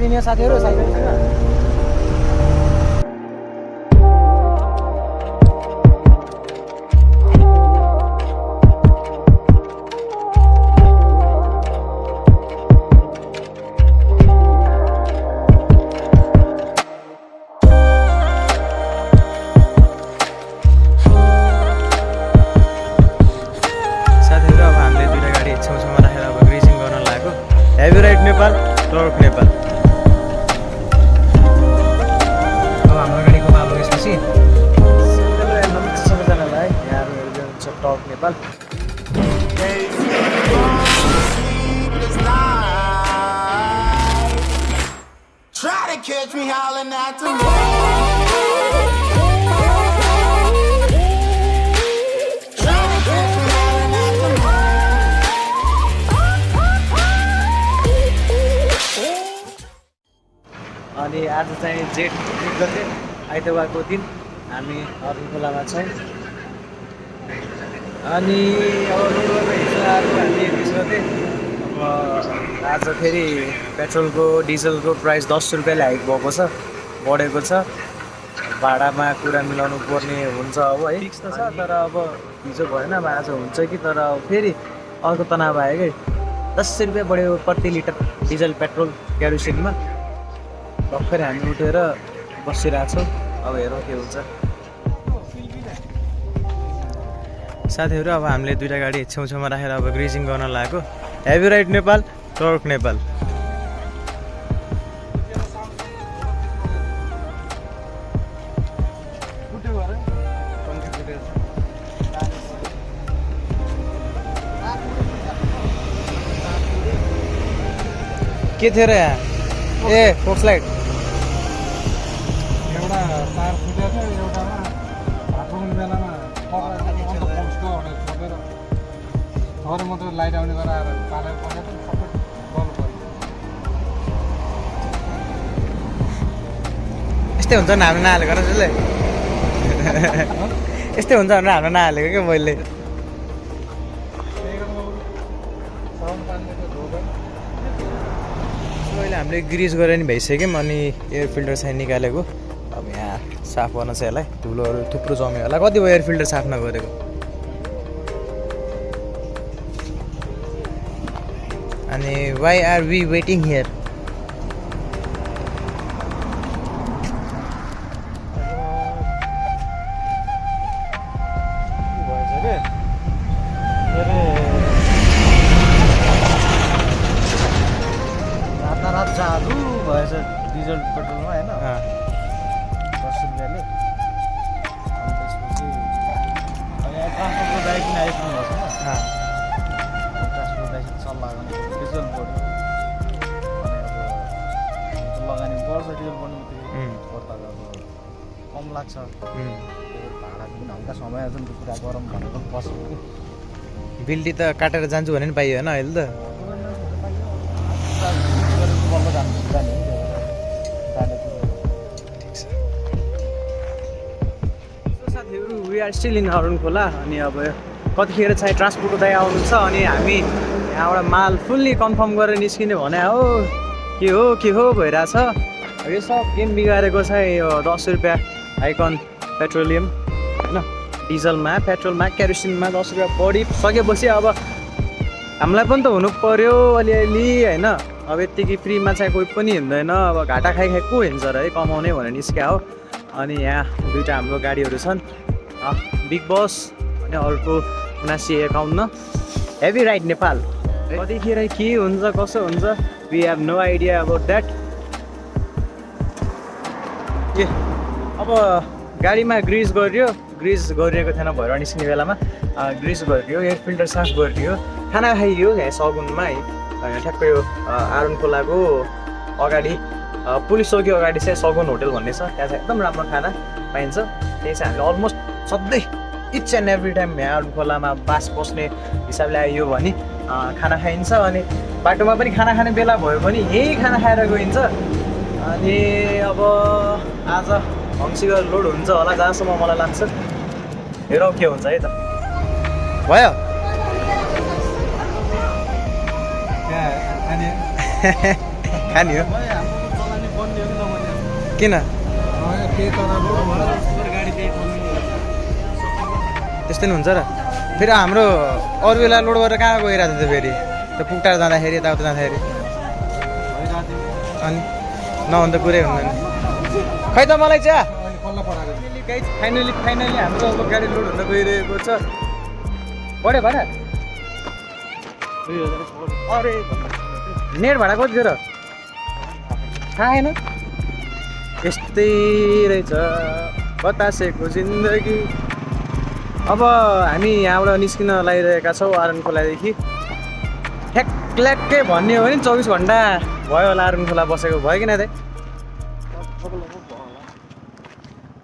गइदिने साथीहरु साथीहरुसँग। Have you ride Nepal? Turk Nepal. अब हाम्रो गाडीको पालो यसपछि सबैजनालाई यहाँ हुन्छ टर्क Nepal. Try to catch me howling at the moon. अनि आज चाहिँ जेठ 1 गते आइतबारको दिन हामी अरुण खोलामा छौँ। अनि अब रोड गर्दा हिजो आएको हामी 20 गते। अब आज फेरि पेट्रोलको डिजलको प्राइस 10 रुपियाँले हाइक भएको छ, बढेको छ। भाडामा कुरा मिलाउनु पर्ने हुन्छ अब है, फिक्स त छ। तर अब हिजो भएन, आज हुन्छ कि। तर फेरि अर्को तनाव आयो कि 10 रुपियाँ बढ्यो प्रति लिटर डिजल पेट्रोल क्यारोसिनमा। भर्खर हामी उठेर बसिरहेछौँ, अब हेरौँ के हुन्छ। साथीहरू अब हामीले दुईवटा गाडी छेउछेउमा राखेर अब ग्रिजिङ गर्न लागेको। Have you ride Nepal? टर्क नेपाल। के थियो र यहाँ? ए फोक्स लाइट एउटा तार फुटेको थियो, एउटामा भात पकाउने बेलामा थोरै मात्रै लाइट आउने गराएर पालेर पकाएको सबै बल्ब पऱ्यो। यस्तै हुन्छ नि हाम्रो नहालेको र त्यसले यस्तै हुन्छ भनेर हाम्रो नहालेको क्या मैले। अहिले हामीले ग्रिज गरेर नि भइसक्यौँ। अनि एयर फिल्टर चाहिँ निकालेको। अब यहाँ साफ गर्न चाहिँ यसलाई धुलोहरू थुप्रो जम्यो होला। कति भयो एयर फिल्टर साफ नगरेको? अनि why are we waiting here? रातारात जादु भएछ डिजल पेट्रोलमा होइन, 10 रुपियाँले। अनि त्यसपछि यहाँ ट्रान्सपोर्टको बाइक पनि आइपुग्नु भएको छ। ट्रान्सपोर्ट बाइक सल्लाह गर्ने डिजल बोर्ड अनि अब लगानी पर्छ। डिजल बोर्डमा पर्दा अब कम लाग्छ, भाडा पनि हल्का समय अझ पुरा गरम भनेको बस्नु कि बिल्डी त काटेर जान्छु भने पनि पाइयो होइन अहिले त। साथीहरू we are still in Arun Khola. अनि अब कतिखेर चाहिँ ट्रान्सपोर्टको दाइ आउनुहुन्छ। अनि हामी यहाँबाट माल फुल्ली कन्फर्म गरेर निस्किने भने हो के हो भइरहेछ। यो सब गेम बिगारेको छ यो 10 रुपियाँ हाइकन पेट्रोलियम होइन, डिजलमा पेट्रोलमा क्यारोसिनमा 10 रुपियाँ बढिसकेपछि अब हामीलाई पनि त हुनु पऱ्यो अलिअलि होइन। अब यत्तिकै फ्रीमा चाहिँ कोही पनि हिँड्दैन। अब घाटा खाइ को हिँड्छ र है, कमाउने भनेर निस्क्या हो। अनि यहाँ दुईवटा हाम्रो गाडीहरू छन्, बिग बस अनि अर्को 7951। Heavy ride Nepal. कतिखेर के हुन्छ कसो हुन्छ, we have no idea about that. ए अब गाडीमा ग्रिज गरिएको थिएन भएर निस्किने बेलामा। ग्रिज गरिदियो, एयर फिल्टर साफ गरिदियो, खाना खाइयो यहाँ सगुनमा है। ठ्याक्कै यो अरुण खोलाको अगाडि पुलिस चौकी अगाडि चाहिँ सगुन होटल भन्ने छ। त्यहाँ चाहिँ एकदम राम्रो खाना पाइन्छ। त्यही चाहिँ हामीले अलमोस्ट सधैँ इच एन्ड एभ्री टाइम यहाँ अरुण खोलामा बास बस्ने हिसाबले आइयो भने खाना खाइन्छ। अनि बाटोमा पनि खाना खाने बेला भयो भने यही खाना खाएर गइन्छ। अनि अब आज हङ्सीको लोड हुन्छ होला जहाँसम्म मलाई लाग्छ। हेरौँ के हुन्छ है त। भयो खाने हो किन त्यही तर त्यस्तै नि हुन्छ र फेरि हाम्रो अरू बेला लोड गरेर कहाँ गइरहेको थियो फेरि त्यो पुगटार जाँदाखेरि यताउता जाँदाखेरि अनि नहुन त कुरै हुँदैन खै त मलाई चाहिँ कसलाई पठाएको फाइनली हाम्रो अब गाडी लोड हुन गइरहेको छ बढ्यो भाडा अरे नेट भाडा कति थियो र थाहा छैन यस्तै रहेछ बतासेको जिन्दगी अब हामी यहाँबाट निस्किन लागिरहेका छौँ आरुन खोलादेखि ठ्याक्कै भन्ने हो भने 24 घन्टा भयो होला आरुन खोला बसेको भयो कि न त्यही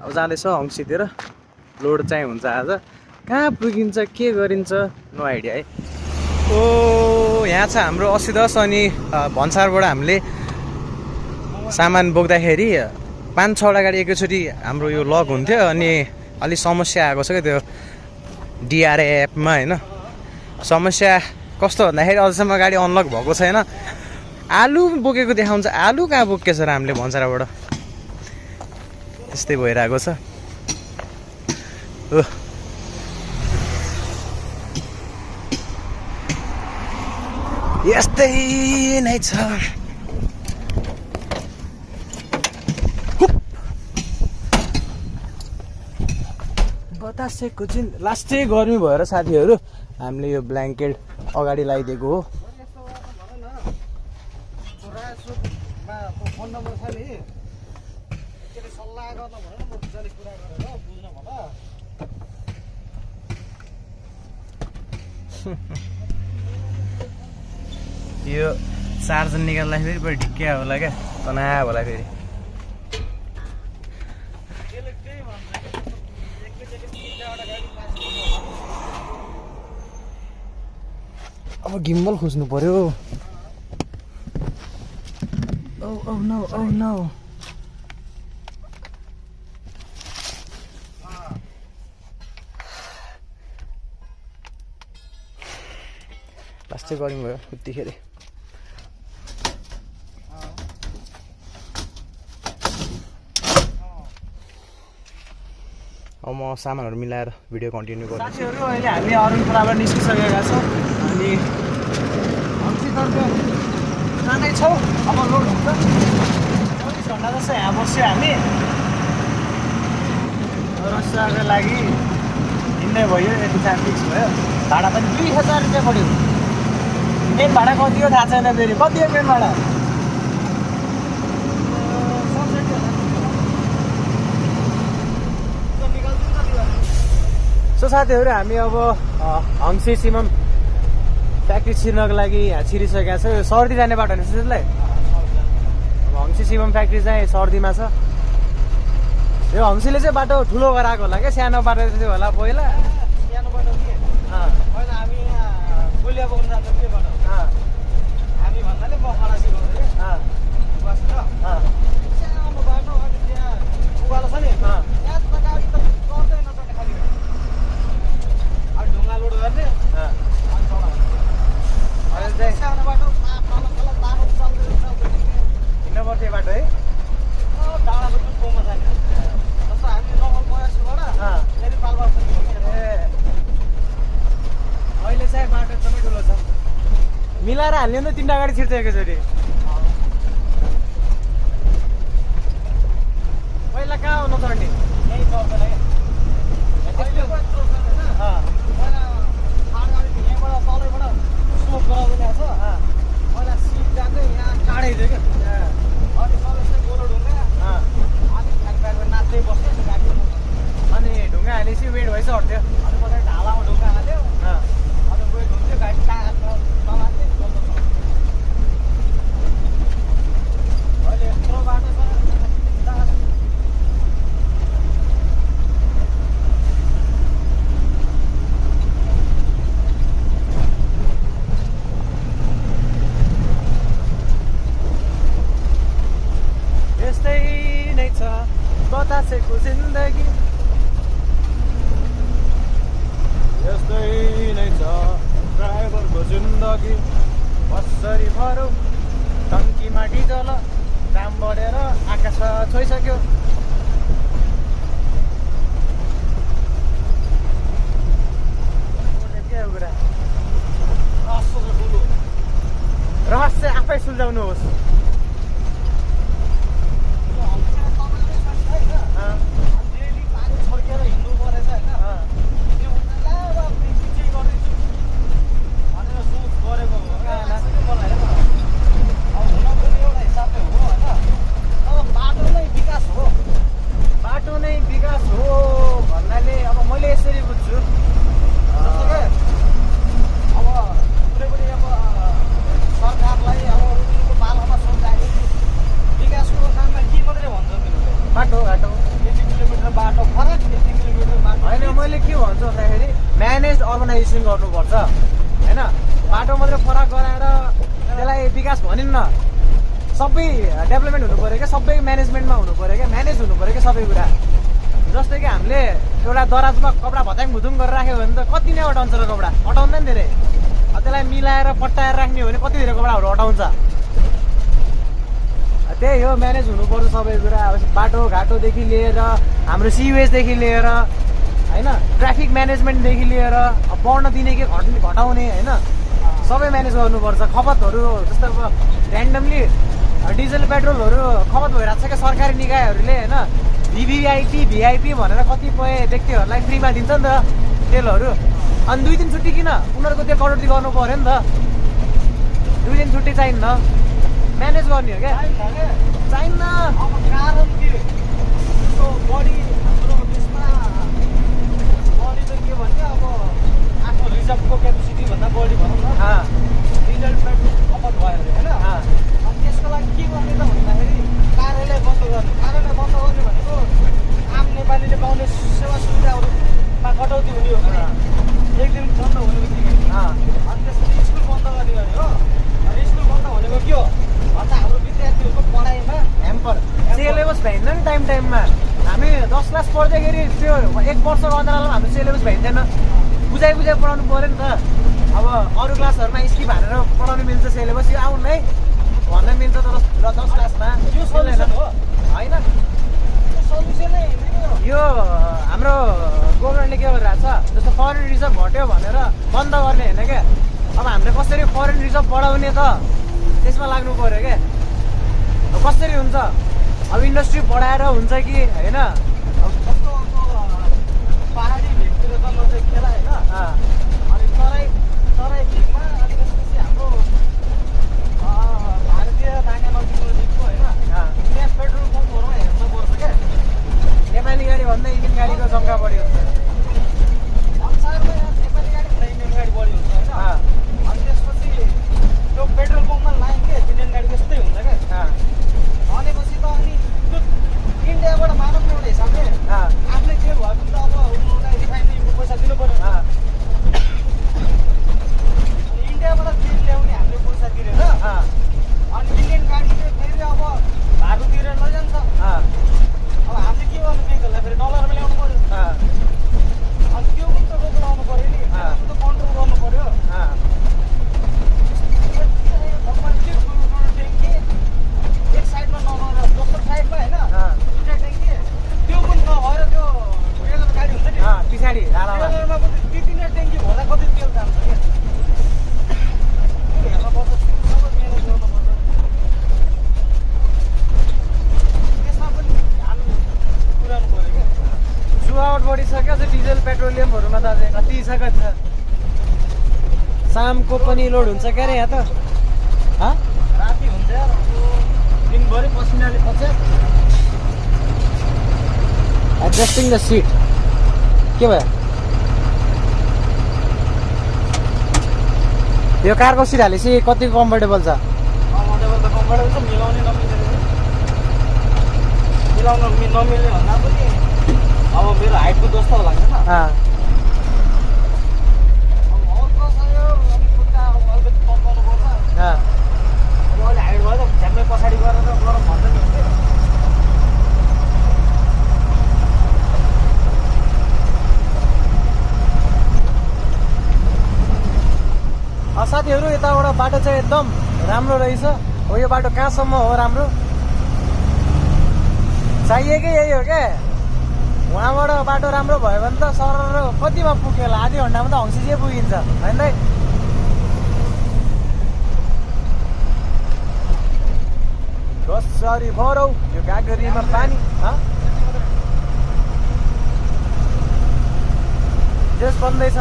अब जाँदैछ हङ्सीतिर लोड चाहिँ हुन्छ आज कहाँ पुगिन्छ के गरिन्छ नो आइडिया है ओ यहाँ छ हाम्रो 80-10 अनि भन्सारबाट हामीले सामान बोक्दाखेरि 5-6वटा गाडी एकैचोटि हाम्रो यो लक हुन्थ्यो अनि अलिक समस्या आएको छ क्या त्यो डिआरएफमा होइन समस्या कस्तो भन्दाखेरि अझसम्म गाडी अनलक भएको छैन आलु बोकेको देखाउँछ आलु कहाँ बोकेछ र हामीले भन्सारबाट त्यस्तै भइरहेको छ यस्तै नै छ बतासेको चाहिँ लास्टै गर्मी भएर साथीहरू हामीले यो ब्ल्याङ्केट अगाडि लगाइदिएको हो फोन नम्बर छ नि सल्लाह गर्न भनेर म बुझाले कुरा गरेर बुझ्न भन यो चार्जर निकाल्दाखेरि फेरि ढिक्क्या होला क्या तनाव होला फेरि अब गिम्बल खोज्नु पर्यो oh no लास्टै गर्मी भयो उतिखेर अब म सामानहरू मिलाएर भिडियो कन्टिन्यू गर्छु साथीहरू अहिले हामी अरुण खोलाबाट निस्किसकेका छौँ अनि हङ्सीतर्फ जाँदैछौँ अब लोड हुन्छ 24 घन्टा जस्तो यहाँ बस्यो हामी रसियाको लागि हिँड्दै भयो यति चाहिँ फिक्स भयो भाडा पनि 2000 रुपियाँ पऱ्यो मेन भाडा कति हो थाहा छैन फेरि कति हो मेन भाडा सो साथीहरू हामी अब हङ्सी सिमम फ्याक्ट्री छिर्नको लागि यहाँ छिरिसकेका छ यो सर्दी जाने बाटो होइन त्यसलाई अब हङ्सी सिमम फ्याक्ट्री चाहिँ सर्दीमा छ यो हङ्सीले चाहिँ बाटो ठुलो गराएको होला क्या सानो बाटो थियो होला पहिला सानो बाटो के पहिला हामी यहाँ गोलिया बोक्नु जान्छौँ के बाटो हामी भन्नाले म खडा सिकाउँछु कि बसेर सानो बाटो अनि त्यहाँ उकालो छ नि यहाँ गाडी त गर्दै नचढ्ने खालि अनि ढुङ्गा लोड गर्ने अनि चलाउने सानो बाटो लामो हिँड्नु पर्थ्यो बाटो है डाँडाको जुन गाउँमा जाने जस्तो हामी नगल बयासीबाट फेरि पाल्पा अहिले चाहिँ बाटो एकदमै ठुलो छ मिलाएर हाल्ने नि त 3टा गाडी छिर्छ एकैचोटि पहिला कहाँ आउनु चढ्ने यहीँ चढ्दैन तलैबाट स्लोप गराउँदै ल्याएको छ पहिला सिट जाँदै यहाँ टाढै थियो क्या अनि सबैले गोलो ढुङ्गा अनि फ्याक्ट्रीमा नाच्दै बस्यो गाडी अनि ढुङ्गा हालेपछि वेट भएपछि हट्थ्यो अनि पछाडि ढालामा ढुङ्गा हाल्यो अनि वेट हुन्थ्यो गाडी नलान्थ्यो अहिले यत्रो बाटो छ यस्तै नै छ बतासेको जिन्दगी यस्तै नै छ ड्राइभरको जिन्दगी कसरी भरौँ टङ्कीमा डिजल दाम बढेर आकाश छ छोइसक्यो के हो कुरा रहस्य आफै सुल्झाउनुहोस् बाटो नै विकास हो भन्नाले अब मैले यसरी बुझ्छु अब कुनै पनि अब सरकारलाई अब उनीहरूको पालामा सोच्दाखेरि विकासको नाममा के मात्रै भन्छ तिमीले बाटो घाटो यति किलोमिटर बाटो फरक यति किलोमिटर बाटो होइन मैले के भन्छु भन्दाखेरि म्यानेज अर्गनाइजेसन गर्नुपर्छ होइन बाटो मात्रै फरक गराएर त्यसलाई विकास भनिन्न सबै डेभलपमेन्ट हुनु पऱ्यो क्या सबै म्यानेजमेन्टमा हुनु पऱ्यो क्या म्यानेज हुनु पऱ्यो क्या सबै कुरा जस्तै कि हामीले एउटा दराजमा कपडा भत्याङ भुतुङ गरेर राख्यो भने त कति नै अटाउँछ र कपडा अटाउँदैन धेरै त्यसलाई मिलाएर पट्टाएर राख्ने हो भने कति धेरै कपडाहरू अटाउँछ त्यही हो म्यानेज हुनुपर्छ सबै कुरा अब बाटो घाटोदेखि लिएर हाम्रो सिवेजदेखि लिएर होइन ट्राफिक म्यानेजमेन्टदेखि लिएर बढ्न दिने कि घटाउने होइन सबै म्यानेज गर्नुपर्छ खपतहरू जस्तो अब ऱ्यान्डमली डिजल पेट्रोलहरू खपत भइरहेको छ क्या सरकारी निकायहरूले होइन भिभिआइपी भिआइपी भनेर कतिपय व्यक्तिहरूलाई फ्रीमा दिन्छ नि त तेलहरू अनि 2 दिन छुट्टी किन उनीहरूको त्यो कटौती गर्नु पऱ्यो नि त 2 दिन छुट्टी चाहिन्न म्यानेज गर्ने हो क्या चाहिन्न अब कारण के यस्तो बढी हाम्रो देशमा बढी त के भन्ने अब आफ्नो रिजर्भको क्यापेसिटी भन्दा बढी भनौँ न डिजल पेट्रोल खपत भयो अरे होइन अनि त्यसको लागि के गर्ने त भन्दाखेरि कार्यालय बन्द गर्ने कार्यालय बन्द गर्ने भनेको आम नेपालीले पाउने सेवा सुविधाहरूमा कटौती हुने हो भने एक दिन बन्द हुने बित्तिकै अनि त्यसपछि स्कुल बन्द गर्ने अरे हो अनि स्कुल बन्द भनेको के हो भन्दा हाम्रो विद्यार्थीहरूको पढाइमा ह्याम्पर सिलेबस भ्याइन्न नि टाइममा हामी 10 क्लास पढ्दाखेरि त्यो 1 वर्षको अन्तरालमा हाम्रो सिलेबस भ्याइँदैन बुझाइ पढाउनु पऱ्यो नि त अब अरू क्लासहरूमा स्किप हानेर पढाउनु मिल्छ सिलेबस यो आउनु है भन्न मिल्छ तर 10 क्लासमा यो सल्युसन हो होइन सल्युसनै यो हाम्रो गभर्मेन्टले के गरिरहेको छ जस्तो फरेन रिजर्भ घट्यो भनेर बन्द गर्ने होइन क्या अब हामीले कसरी फरेन रिजर्भ बढाउने त त्यसमा लाग्नु पऱ्यो क्या कसरी हुन्छ अब इन्डस्ट्री बढाएर हुन्छ कि होइन कस्तो पहाडी भेगतिर त चाहिँ खेला होइन अनि तराई भेगमा अनि त्यसपछि हाम्रो भारतीय नागा नजिकको होइन त्यहाँ पेट्रोल पम्पहरूमा हेर्नुपर्छ क्या नेपाली गाडी भन्दा इन्डियन गाडीको जग्गा बढी हुन्छ अनुसारमा नेपाली गाडी भन्दा इन्डियन गाडी बढी हुन्छ होइन अनि त्यसपछि त्यो पेट्रोल पम्पमा लाइन के इन्डियन गाडी त्यस्तै हुन्छ क्या भनेपछि त अनि त्यो इन्डियाबाट मानव एउटा हिसाबले आफ्नै के भयो भने त अब उनीहरूलाई रिफाइनेरीको पैसा दिनु पऱ्यो अनि इन्डियाबाट तेल ल्याउने हामीले पैसा तिरेर अनि इन्डियन गाडीले फेरि अब भाडु तिरेर लैजान्छ अब हामीले के गर्नु त्यसलाई फेरि डलरमा ल्याउनु पऱ्यो अनि त्यो पनि त रोक लाउनु पऱ्यो नि त कन्ट्रोल गर्नु पऱ्यो एक साइडमा नभएर दोस्रो साइडमा होइन दुईवटा ट्याङ्की त्यो पनि नभएर त्यो ट्रेलर गाडी हुन्छ नि पछाडि ट्रेलरमा पनि 2-3 ट्याङ्की भर्दा कति तेल जान्छ क्या त्यो हेर्नुपर्छ सबै म्यानेज गर्नुपर्छ त्यसमा पनि ध्यान पुऱ्याउनु पऱ्यो क्या जुवावट बढिसक्यो चाहिँ डिजल पेट्रोलियमहरूमा त अझै कति छ शामको पनि लोड हुन्छ क्या अरे यहाँ त राति हुन्छ यार दिनभरि पसिनाले पस्छ एडजस्टिङ द सिट के भयो यो कारको सिट हालेपछि कति कम्फर्टेबल छ कम्फर्टेबल त कम्फर्टेबल छ मिलाउन नमिल्ने भन्दा पनि अब मेरो हाइटको दोस्त होला नि त अब हल्का चाहियो अनि खुट्टा अलिकति पम्पाउनु पर्छ अब अहिले हाइट भयो त झ्याम्मै पछाडि गरेर गरम भन्छ नि हुन्छ साथीहरू यताबाट बाटो चाहिँ एकदम राम्रो रहेछ हो यो बाटो कहाँसम्म हो राम्रो चाहिएकै यही हो क्या उहाँबाट बाटो राम्रो भयो भने त सर कतिमा पुग्यो होला आधी घन्टामा त हङ्सी चाहिँ पुगिन्छ होइन दाइ कसरी भरौ यो गागरीमा पानी जस बन्दैछ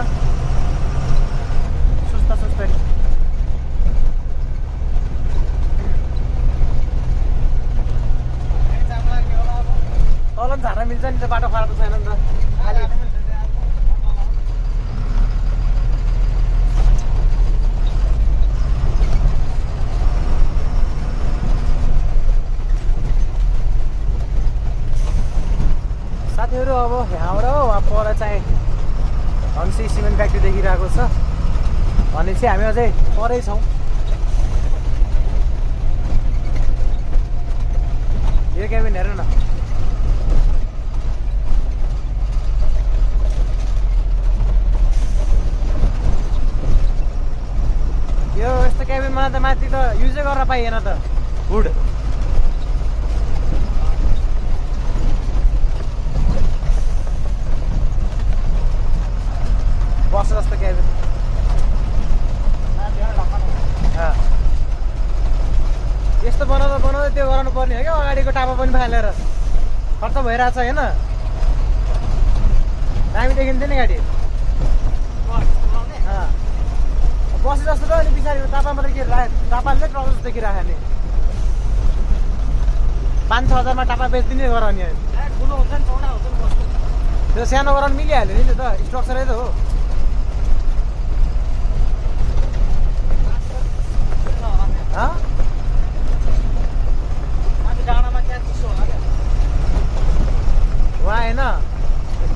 सुस्ता सुस्तरी तल झार्न मिल्छ नि त बाटो खराब छैन नि त साथीहरू अब यहाँबाट वहाँ पर चाहिँ हङ्सी सिमेन्ट फ्याक्ट्री देखिरहेको छ भनेपछि हामी अझै परै छौँ यो क्याबिन हेर न यो यस्तो क्याबिनमा त माथि त युजै गर्न पाइएन त वुड बस जस्तो क्याबिन यस्तो बनाउँदा बनाउँदै त्यो गराउनु पर्ने हो क्या अगाडिको टापा पनि फालेर खर्च भइरहेछ होइन दामी देखिन्थ्यो नि गाडी बसे जस्तो त अनि पछाडि टापामा त के टापाले ट्रक जस्तो देखिरहेको नि 5-6 हजारमा टापा बेचिदिने गराउने ठुलो हुन्छ नि चौडा हुन्छ नि बसको त्यो सानो गराउनु मिलिहाल्यो नि त्यो त स्ट्रक्चरै त हो वहाँ होइन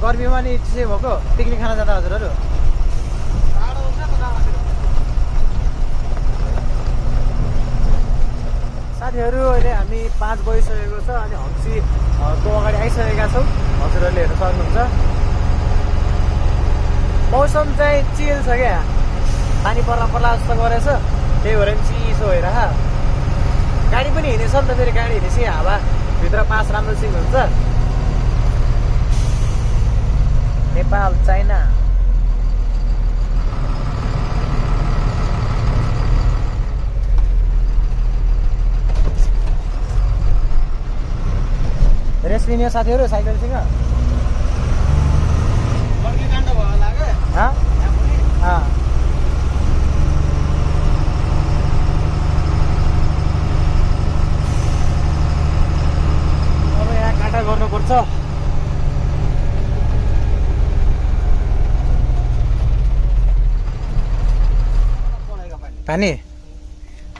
गर्मीमा नि चिसो भएको पिकनिक खान जाँदा हजुरहरू साथीहरू अहिले हामी 5 बजिसकेको छ अनि हङ्सीको अगाडि आइसकेका छौँ हजुरहरूले हेर्न सक्नुहुन्छ मौसम चाहिँ चिल छ क्या पानी पर्ला पर्ला जस्तो गरेछ त्यही भएर पनि चिसो भइरह गाडी पनि हिँडेछ नि त फेरि गाडी हिँडेपछि हावा भित्र पास राम्रोसित हुन्छ नेपाल चाइना रेस लिने साथीहरू साइकलसँग काण्ड भयो होला क्या अब यहाँ काँटा गर्नुपर्छ पानी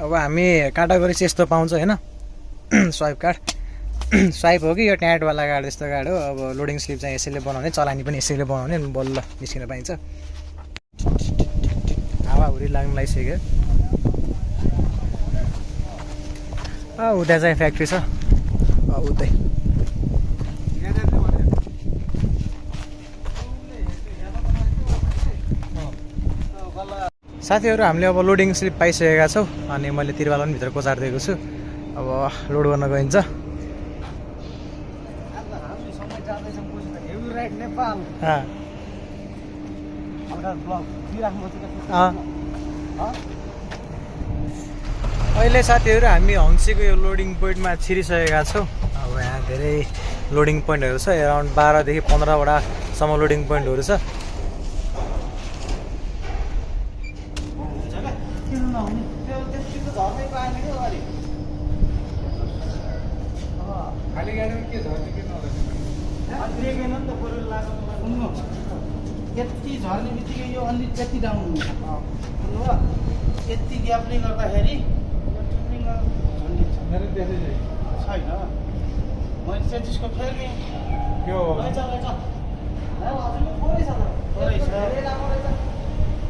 अब हामी काँटा गरेपछि यस्तो पाउँछ होइन स्वाइप कार्ड स्वाइप हो कि यो ट्याटवाला कार्ड यस्तो कार्ड हो अब लोडिङ स्लिप चाहिँ यसैले बनाउने चलानी पनि यसैले बनाउने बल्ल निस्किन पाइन्छ हावाहुरी लाग्नु लागिसक्यो उता चाहिँ फ्याक्ट्री छ उतै साथीहरू हामीले अब लोडिङ स्लिप पाइसकेका छौँ अनि मैले तिरवाला पनि भित्र कोचारिदिएको छु अब लोड गर्न गइन्छ नेपाल अहिले साथीहरू हामी हङ्सीको यो लोडिङ पोइन्टमा छिरिसकेका छौँ अब यहाँ धेरै लोडिङ पोइन्टहरू छ एराउन्ड 12 देखि 15वटासम्म लोडिङ पोइन्टहरू छ यति झर्ने बित्तिकै यो अलि त्यति डाउन हुन्छ बुझ्नुभयो यति ग्यापले गर्दाखेरि छैन मैले त्यतिसको फेरि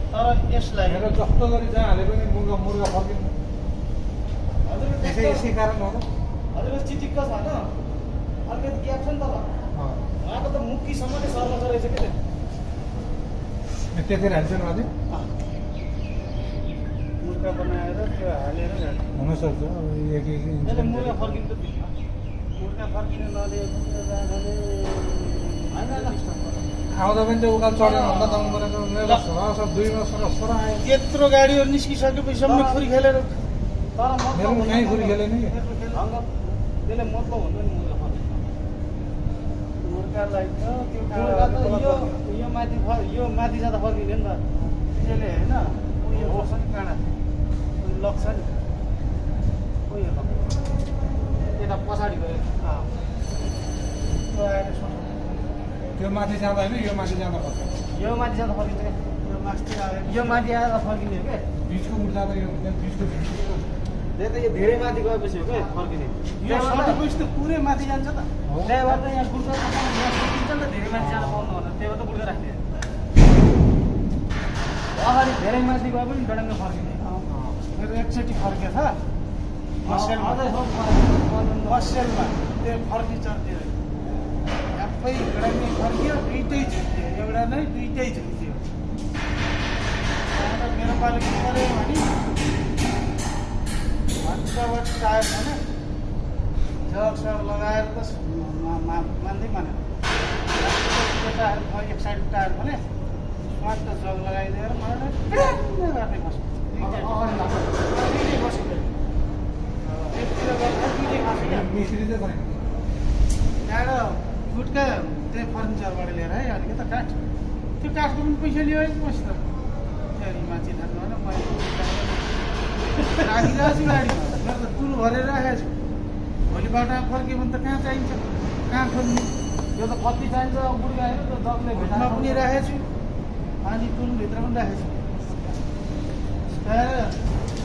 तर यसलाई जस्तो गरी जहाँ हाले पनि मुर्गा फर्किन्छ यसै कारण हो हजुर चिटिक्क छ होइन अलिकति ग्याप छ नि त उहाँको त मुक्कीसम्म नै सर्न रहेछ क्या त्यति हाल्छ नि अझै मुर्गा बनाएर त्यो हालेर हुनसक्छ मुर्गा फर्किनु त त्यहाँ फर्किनु नदिएको आउँदा पनि त्यो उकालो चढेर भन्दा तपाईँ गरेको मेरो सब 2 वर्ष सर आयो त्यत्रो गाडीहरू निस्किसकेपछि सम्म खुरी खेलेर तर मेरो कहीँ खुरी खेलेन कि त्यसले मतलब हुन्छ नि मुर्कालाई त त्यो यो माथि जाँदा फर्किने नि त त्यसले होइन उयो बस्छ नि काँडा लग्छ नि उयो यता पछाडि गयो त्यो माथि जाँदा होइन यो माथि जाँदा पर्छ यो माथि जाँदा फर्किन्छ क्या यो माथि आएर यो माथि आएर फर्किने हो क्या बिचको उठ्दा त यो बिचको त्यही त यो धेरै माथि गएपछि हो क्या फर्किने यो सकेपछि त पुरै माथि जान्छ त त्यहाँबाट त यहाँ गुड्का सकिन्छ नि त धेरै माथि जान पाउनु भनेर त्यही भएर त गुड्का राख्ने अगाडि धेरै माथि गए पनि डडङ्ग फर्किने मेरो एकचोटि फर्केछ मसेलमा त्यो फर्किचरतिर सबै डडङ्गै फर्कियो दुइटै झुक्थ्यो एउटा नै दुइटै झुक्थ्यो त्यहाँबाट मेरो पालो के गऱ्यो भने भट्टाबाट टायर भने जगसग लगाएर त मान्दै मानेन टायर एक साइड टायर भने स्वाट जग लगाइदिएर मलाई गर्दै खस्यो दुइटै खस्यो एकतिर गर्दा दुइटै खस्यो मिस्त्री चाहिँ छैन त्यहाँबाट गुटका त्यही फर्निचरबाट लिएर है अलिक त काठ त्यो काठको पनि पैसा लियो है पछि त त्यहाँदेखि मान्छे थाल्नु होइन मैले राखिरहेको छु गाडीमा मेरो त तुल भरेर राखेको छु भोलिबाट फर्क्यो भने त कहाँ चाहिन्छ कहाँ खोज्ने यो त कति चाहिन्छ बुढ्गाएर त जगले भेटमा पनि राखेको छु अनि तुलभित्र पनि राखेको छु त्यहाँबाट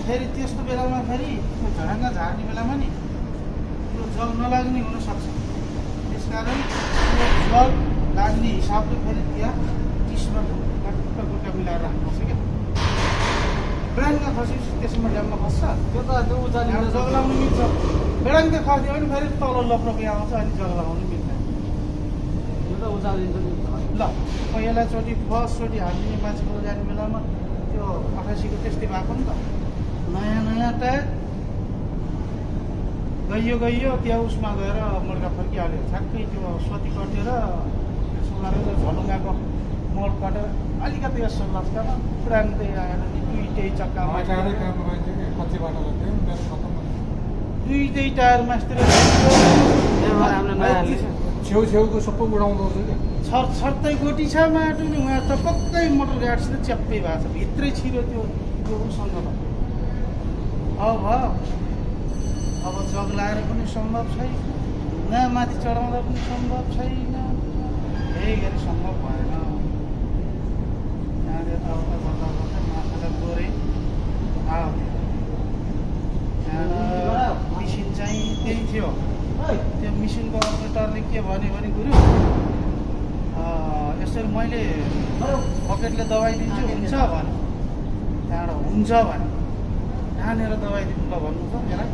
फेरि त्यस्तो बेलामा फेरि त्यो झडङ्गा झार्ने बेलामा नि त्यो जग नलाग्ने हुनसक्छ त्यस कारण त्यो जग लाग्ने हिसाबले फेरि त्यहाँ 30मा गुट्टा मिलाएर राख्नुपर्छ क्या बेडाङ्ग खसेपछि त्यसमा ड्याममा खस्छ त्यो त त्यो उचाल्ने जग लगाउनु मिल्छ बेडाङ्ग खस्यो भने फेरि तल लप्रोपी आउँछ अनि जग लगाउनु मिल्दैन त्यो त उचालिन्छ ल पहिलाचोटि फर्स्टचोटि हामीले मान्छेको जाने बेलामा त्यो 88को त्यस्तै भएको नि त नयाँ टायर गइयो त्यहाँ उसमा गएर मुर्गा फर्किहाल्यो ठ्याक्कै त्यो सोती कटेर यसो गरेर झलुङ्गाको मोड कटेर अलिकति यसो लस्कामा पुराङ्दै आएर दुइटै चक्कामा दुइटै टायर मास्तिर छेउछेउको सबै उडाउँदो रहेछ क्या छर्तै गोटी छ माटो नि उहाँ त पक्कै मोटर गाडीसित च्याप्पै भएको छ भित्रै छिरो त्यो उसँग त अब जग लाएर पनि सम्भव छैन न माथि चढाउँदा पनि सम्भव छैन यही गरी सम्भव भएन त्यहाँनिर त माथालाई गोरे त्यहाँबाट मिसिन चाहिँ त्यही थियो त्यो मिसिनको अपरेटरले के भन्यो भने गुरु यसरी मैले पकेटले दबाई दिन्छु हुन्छ भने त्यहाँबाट हुन्छ भने कहाँनिर दबाई दिनु ल भन्नु त त्यसलाई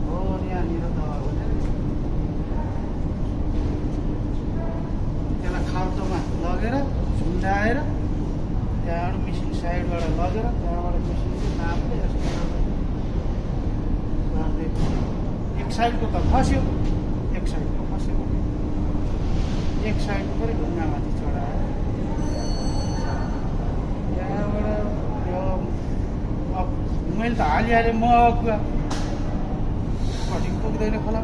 हो यहाँनिर दबाई त्यसलाई खाल्टोमा लगेर झुन्डाएर त्यहाँबाट मिसिन साइडबाट लगेर त्यहाँबाट मिसिनको नामले यस्तो गर्दै एक साइडको त खस्यो एक साइडको पनि ढुङ्गामाथि चढाएर त्यहाँबाट यो मैले त हालिहालेँ म अगुवा कति पुग्दैन खोला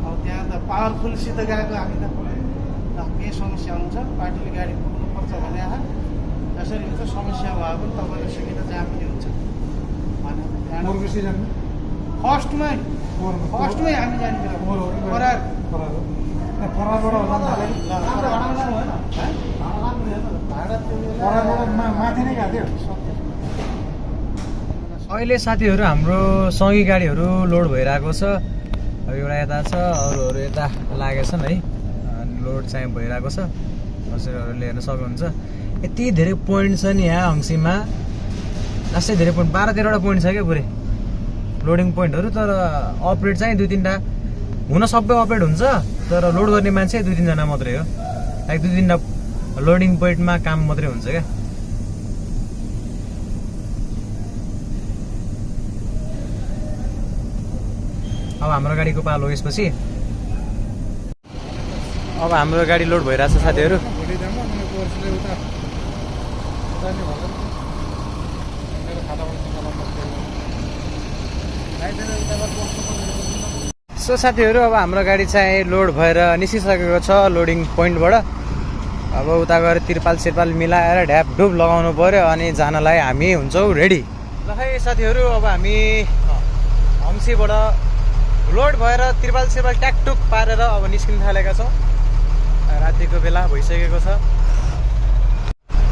अब त्यहाँ त पावरफुलसित गएको हामी त के समस्या हुन्छ पार्टीले गाडी पुग्नुपर्छ भने यसरी हुन्छ समस्या भयो भने तपाईँले सुविधा जहाँ पनि हुन्छ फर्स्टमै हामी जाने बेला माथि नै गएको थियो अहिले साथीहरू हाम्रो सँगै गाडीहरू लोड भइरहेको छ अब एउटा यता छ अरूहरू यता लागेछन् है लोड चाहिँ भइरहेको छ हजुरहरूले हेर्न सक्नुहुन्छ यति धेरै पोइन्ट छ नि यहाँ हङ्सीमा लास्टै धेरै पोइन्ट 12-13वटा पोइन्ट छ क्या पुरै लोडिङ पोइन्टहरू तर अपरेट चाहिँ 2-3टा हुन सबै अपरेट हुन्छ तर लोड गर्ने मान्छे 2-3 जना मात्रै हो लाइक 2-3टा लोडिङ पोइन्टमा काम मात्रै हुन्छ क्या अब हाम्रो गाडीको पालो यसपछि। अब हाम्रो गाडी लोड भइरहेछ साथीहरू। भोलि जाँदा मैले कोर्सले उता जाने भन्छ मेरो खातामा सो साथीहरू अब हाम्रो गाडी चाहिँ लोड भएर निस्किसकेको छ लोडिङ पोइन्टबाट। अब उता गएर तिरपाल सिरपाल मिलाएर ढ्याप डुब लगाउनु पर्यो अनि जानलाई हामी हुन्छौँ रेडी। ल है साथीहरू अब हामी हम्सीबाट लोड भएर तिरपाल सिरपाल ट्याकटुक पारेर अब निस्किन थालेका छौँ। रातिको बेला भइसकेको छ,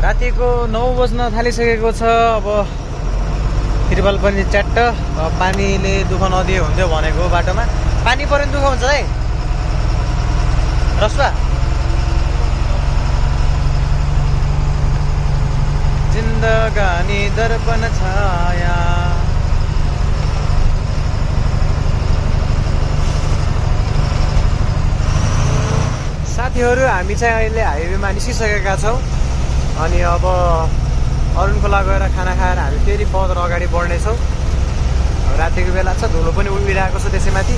रातिको 9 बज्न थालिसकेको छ। अब तिरपाल पनि च्याट्ट, पानीले दुःख नदिए हुन्थ्यो भनेको बाटोमा। पानी पऱ्यो भने दुःख हुन्छ है रस्वा। जिन्दगानी दर्पण छाया। साथीहरू हामी चाहिँ अहिले हाइवेमा निस्किसकेका छौँ अनि अब अरुण खोला गएर खाना खाएर हामी फेरि फर्दर अगाडि बढ्नेछौँ। रातिको बेला छ, धुलो पनि उडिरहेको छ त्यसैमाथि।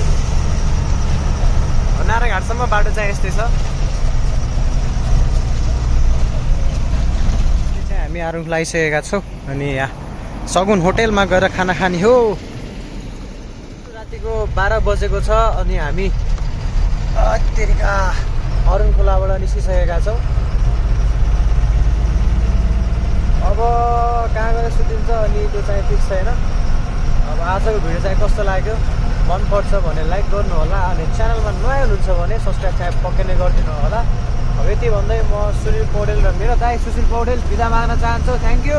नारायणघाटसम्म बाटो चाहिँ यस्तै छ। हामी अरुण खोला आइसकेका छौँ अनि यहाँ सगुन होटेलमा गएर खाना खाने हो। रातिको 12 बजेको छ अनि हामी तेरिका अरुण खोलाबाट निस्किसकेका छौँ। अब कहाँ गएर सुतिन्छ अनि त्यो चाहिँ फिक्स छैन। अब आजको भिडियो चाहिँ कस्तो लाग्यो, मनपर्छ भने लाइक गर्नु होला अनि च्यानलमा नयाँ हुनुहुन्छ भने सब्सक्राइब चाहिँ पक्कै नै गरिदिनु होला। अब यति भन्दै म सुनिल पौडेल र मेरो दाइ सुशील पौडेल बिदा माग्न चाहन्छु। Thank you.